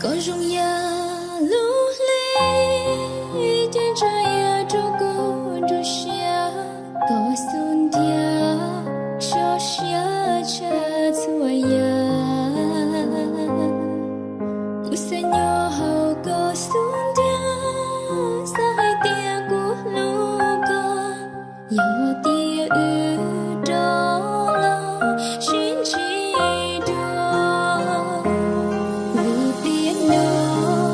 Có rung ya lu li trên trời ya cho cô cho xia có xuân dia cho xia cha chua ya u se nyo hao có xuân dia sa hai tia của lu ca yo tia ư đó lo xin chi đó. No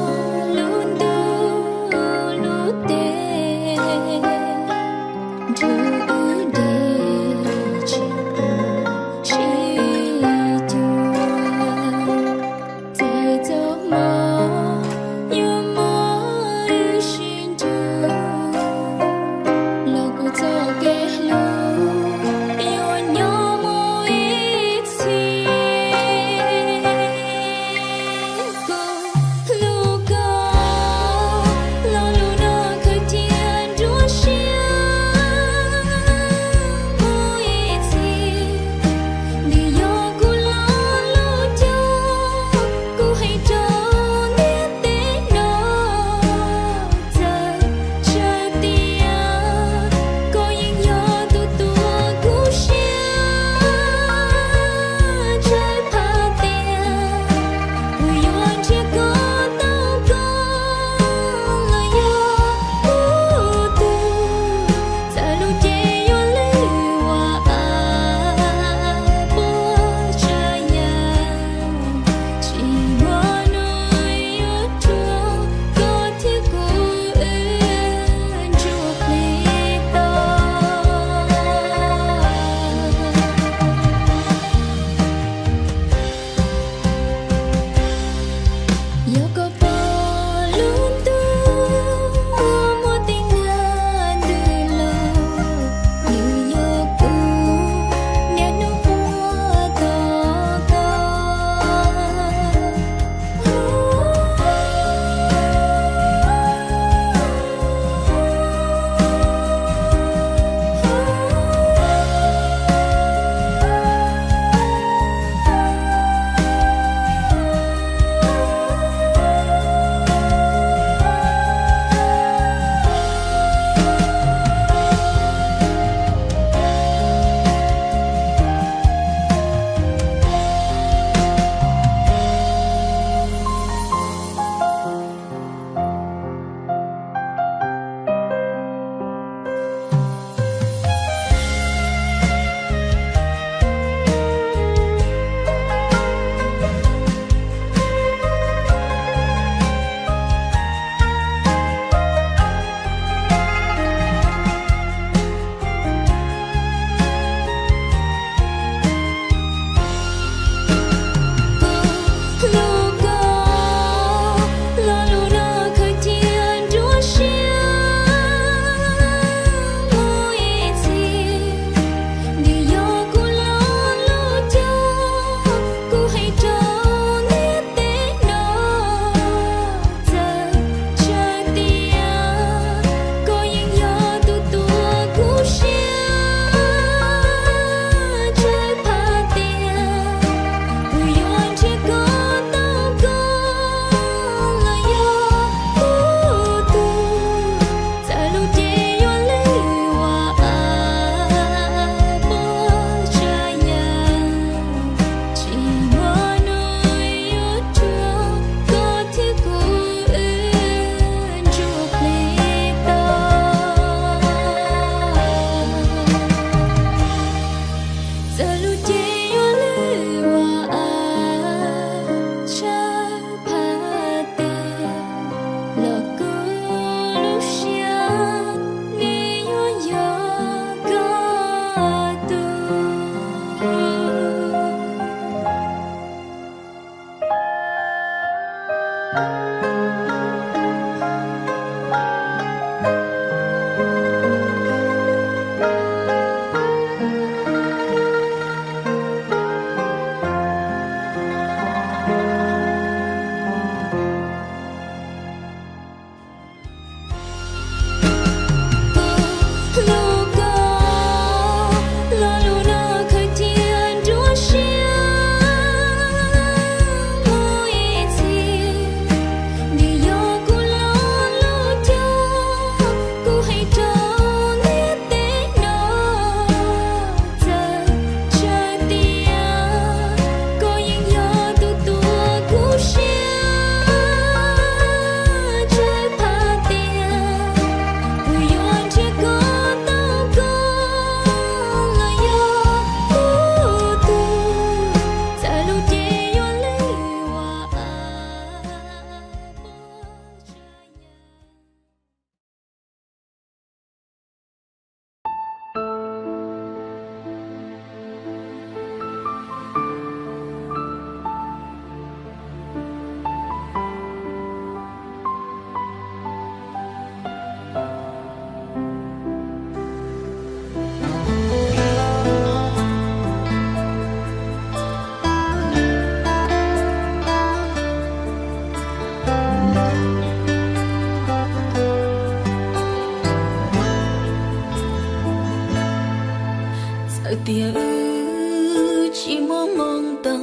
chỉ muốn mong tao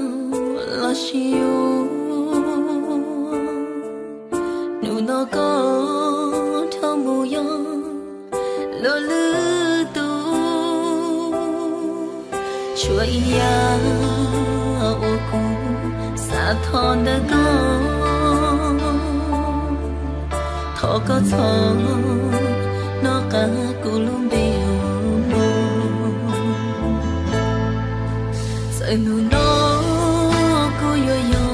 là chiều nụ nó có thao mù yo lô lư tu chuối ya ô cu xa thon đã có thọ có thọ nó cả cu luôn đều sai nụ nó cu yo yo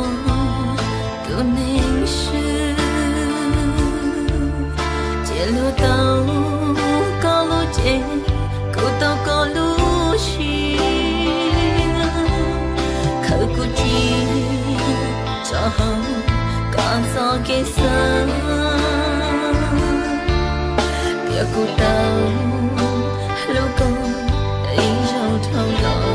cu nên sư chế lúa tao có lúa chế cu tao có lúa chi khơi cu chi cho hồng còn gió kia xa bia cu tao lúa con ý rau thao lòng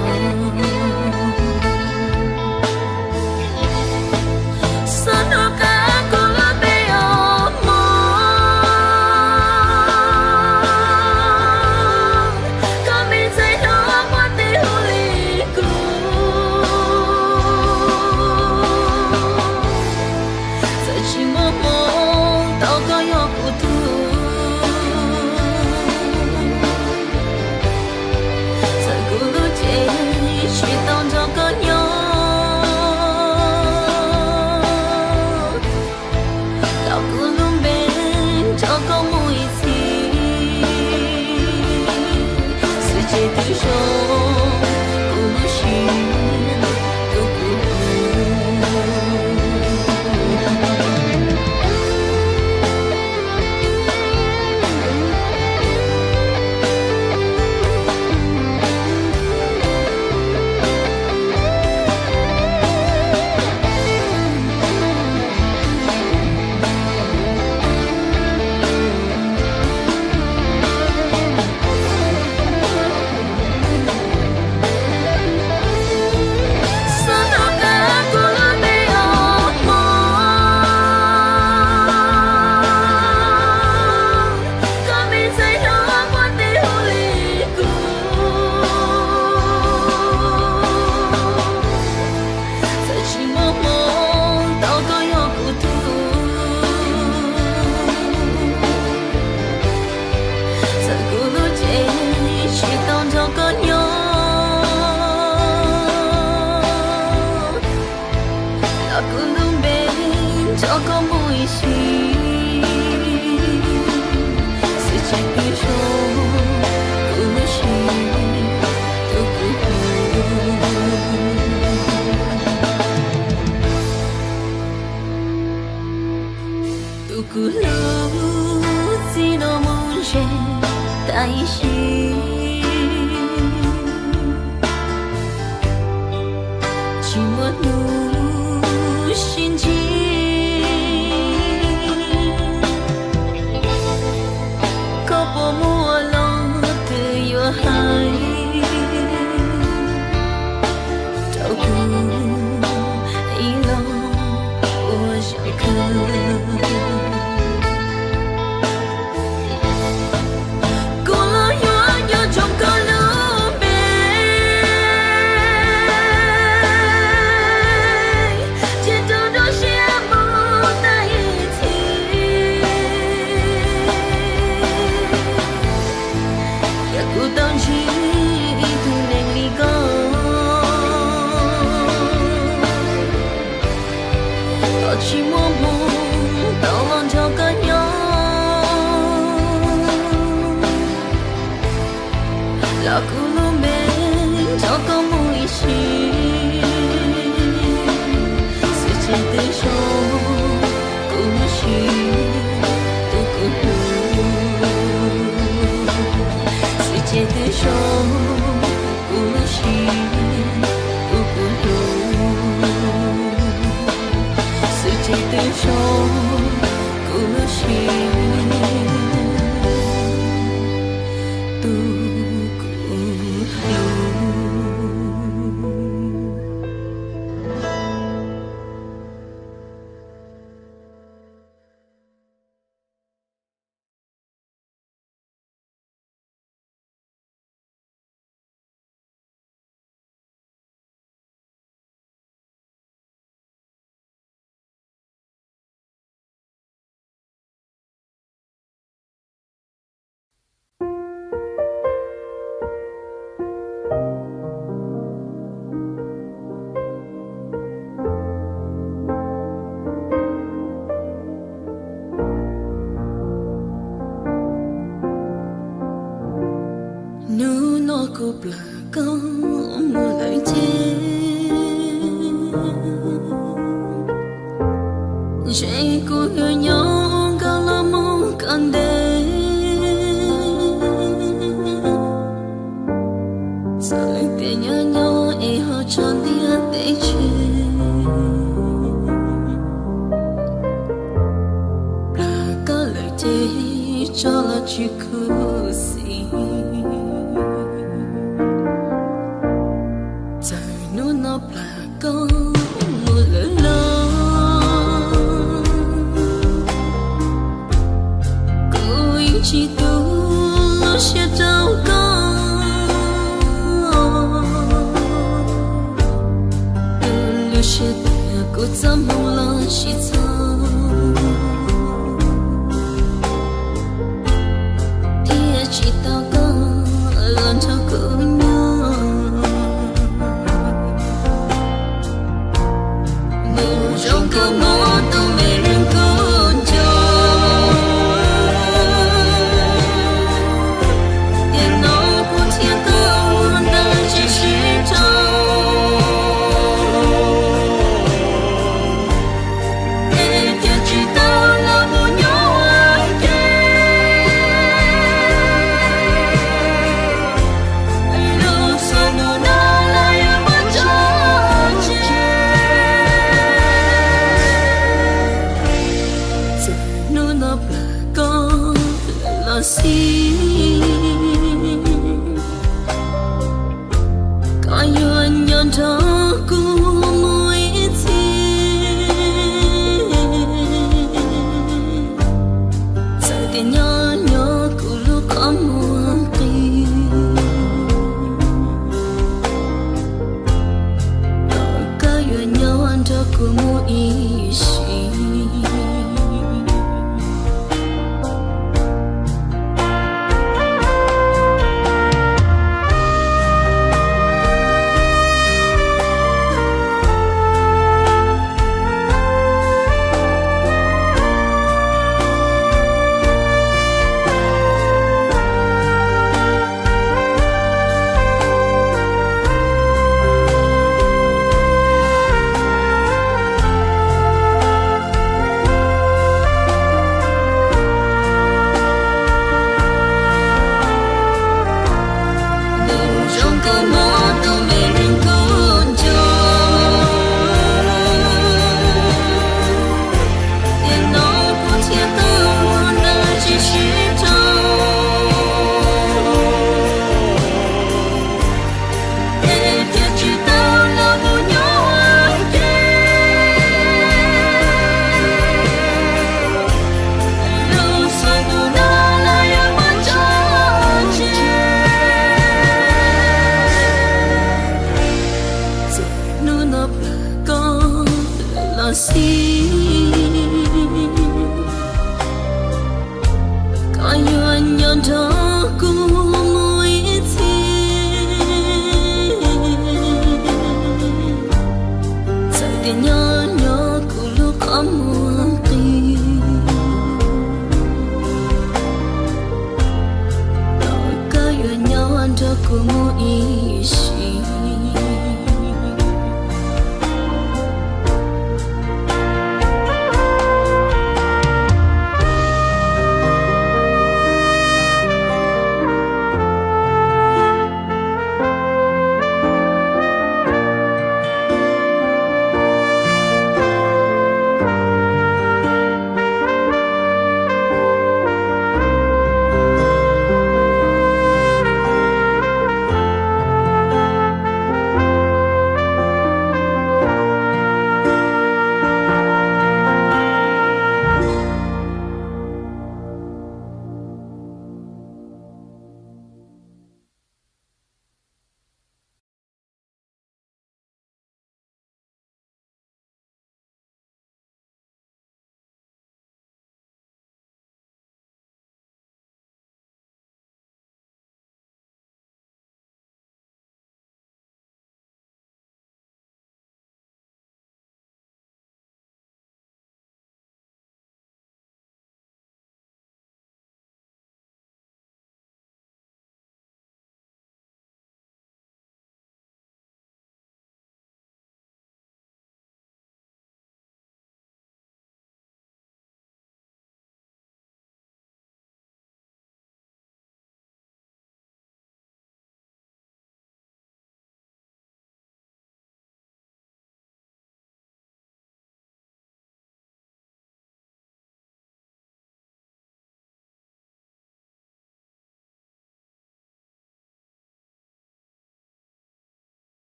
nhớ nhớ e ho cho tia tê chê là có lời chê cho là chỉ cứ gì trời nu nó là có một lời lo cô ý chỉ tu lo sẽ đâu có lưu sẽ tia cô dám mong lo chỉ chỉ tao có lần cho cô nhớ mù trong cơ mơ tôi mê rừng con cho tiền nó của thiên cơ muốn ta chỉ trao để tiền chỉ tao là một nhau si có yuan nhân thơ cô mỗi thiên giờ tiền nhỏ nhỏ cô lúc có mua kỳ có yuan nhân thơ cô mỗi si si có yuan nhân thơ cô mỗi thiên giờ tiền nhỏ nhỏ cô lúc có mua kỳ có yuan nhân thơ cô mỗi si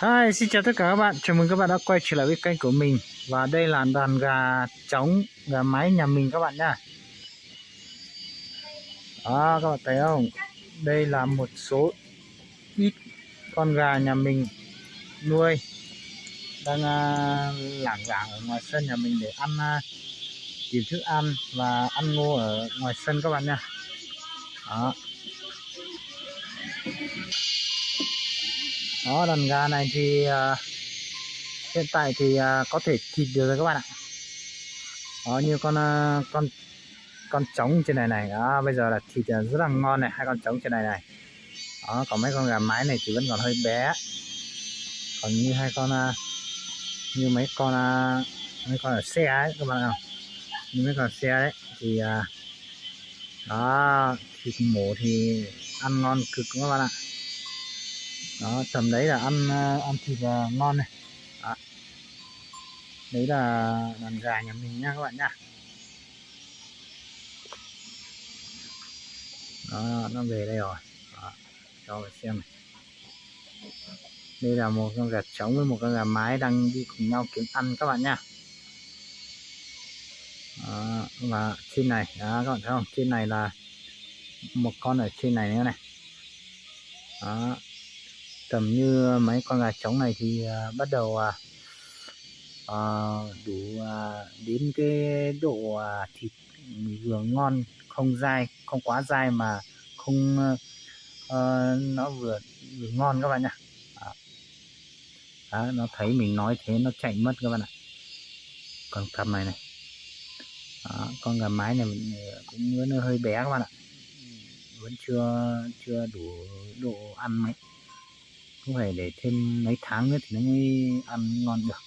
Hi, xin chào tất cả các bạn, chào mừng các bạn đã quay trở lại với kênh của mình. Và đây là đàn gà trống, gà mái nhà mình các bạn nhá. Đó, các bạn thấy không? Đây là một số ít con gà nhà mình nuôi đang lảng vảng ở ngoài sân nhà mình để ăn, tìm thức ăn và ăn ngô ở ngoài sân các bạn nha. Đó, đó đàn gà này thì hiện tại thì có thể thịt được rồi các bạn ạ. Đó, như con trống trên này này đó, bây giờ là thịt rất là ngon này, hai con trống trên này này. Đó, còn mấy con gà mái này thì vẫn còn hơi bé, còn như hai con như mấy con ở xe ấy các bạn không, như mấy con ở xe đấy thì đó, thịt mổ thì ăn ngon cực các bạn ạ. Đó, tầm đấy là ăn thịt ngon này. Đó, đấy là đàn gà nhà mình nha các bạn nha. Đó, nó về đây rồi. Đó, cho bạn xem này. Đây là một con gà trống với một con gà mái đang đi cùng nhau kiếm ăn các bạn nha. Đó, và trên này đó, các bạn thấy không, trên này là một con ở trên này nữa này. Đó, tầm như mấy con gà trống này thì bắt đầu đủ đến cái độ thịt vừa ngon, không dai, không quá dai mà không nó vừa ngon các bạn nha. Đó. Đó, nó thấy mình nói thế nó chạy mất các bạn ạ. Còn cặp này này. Đó, con gà mái này cũng vẫn hơi bé các bạn ạ, vẫn chưa đủ độ ăn mấy, cũng phải để thêm mấy tháng nữa thì nó mới ăn ngon được.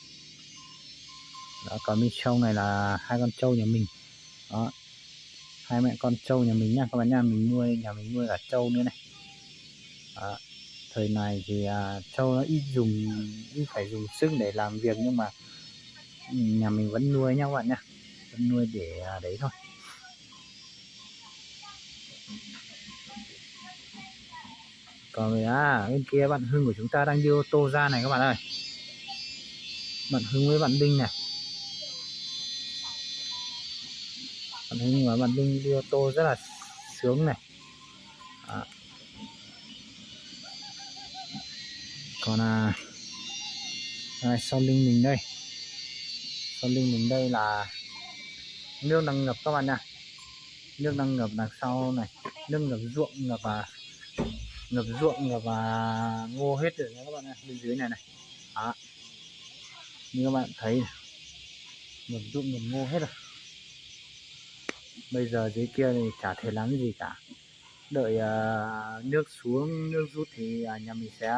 Đó, còn bên sau này là hai con trâu nhà mình. Đó, hai mẹ con trâu nhà mình nha các bạn nha, nhà mình nuôi cả trâu nữa này. Đó, thời này thì trâu nó ít phải dùng sức để làm việc, nhưng mà nhà mình vẫn nuôi nha các bạn nha, vẫn nuôi để đấy thôi. Còn bên kia bạn Hưng của chúng ta đang đi ô tô ra này các bạn ơi. Bạn Hưng với bạn Đinh này. Bạn Hưng và bạn Đinh đi ô tô rất là sướng này. Đó. Còn sau lưng mình đây. Sau lưng mình đây là nước đang ngập các bạn nha. Nước đang ngập đằng sau này. Nước ngập ruộng, ngập ngô hết rồi nha các bạn nha. Bên dưới này này. Đó, như các bạn thấy này, ngập ruộng ngập ngô hết rồi. Bây giờ dưới kia thì chả thể làm gì cả, đợi nước xuống, nước rút thì nhà mình sẽ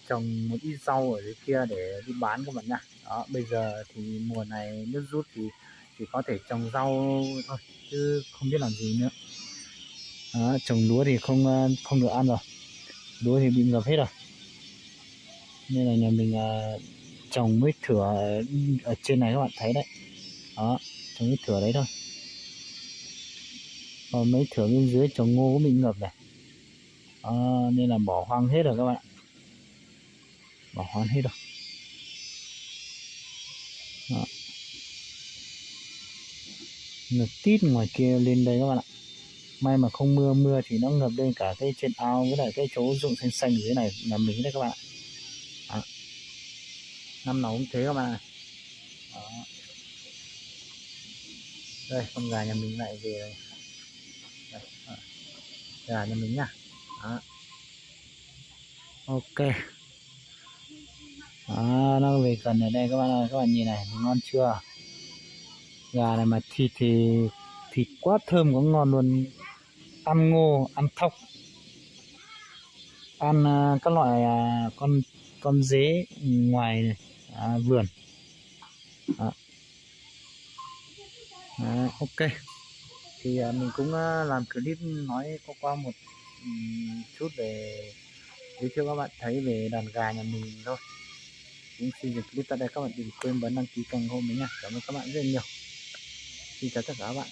trồng một ít rau ở dưới kia để đi bán các bạn nha. Đó, bây giờ thì mùa này nước rút thì chỉ có thể trồng rau thôi chứ không biết làm gì nữa. Đó, trồng lúa thì không được ăn rồi, lúa thì bị ngập hết rồi, nên là nhà mình trồng mấy thửa ở trên này các bạn thấy đấy. Đó, trồng mấy thửa đấy thôi, còn mấy thửa bên dưới trồng ngô cũng bị ngập này. Nên là bỏ hoang hết rồi các bạn ạ, bỏ hoang hết rồi. Đó, ngập tít ngoài kia lên đây các bạn ạ. May mà không mưa thì nó ngập lên cả cái trên ao với lại cái chỗ ruộng xanh xanh dưới này là mình đấy các bạn ạ. Đó, năm nào cũng thế các bạn ạ. Đó, đây con gà nhà mình lại về rồi. Đây, gà nhà mình nhá. Đó, ok. Đó, nó về gần ở đây các bạn ơi, các bạn nhìn này, ngon chưa? Gà này mà thịt quá thơm, có ngon luôn, ăn ngô, ăn thóc, ăn các loại con dế ngoài này, vườn. Đó. Đó, ok, thì mình cũng làm clip nói qua một chút về giới thiệu các bạn thấy về đàn gà nhà mình thôi. Cũng xin dừng clip tại đây, các bạn đừng quên bấm đăng ký kênh của mình nha. Cảm ơn các bạn rất nhiều. Xin chào tất cả các bạn.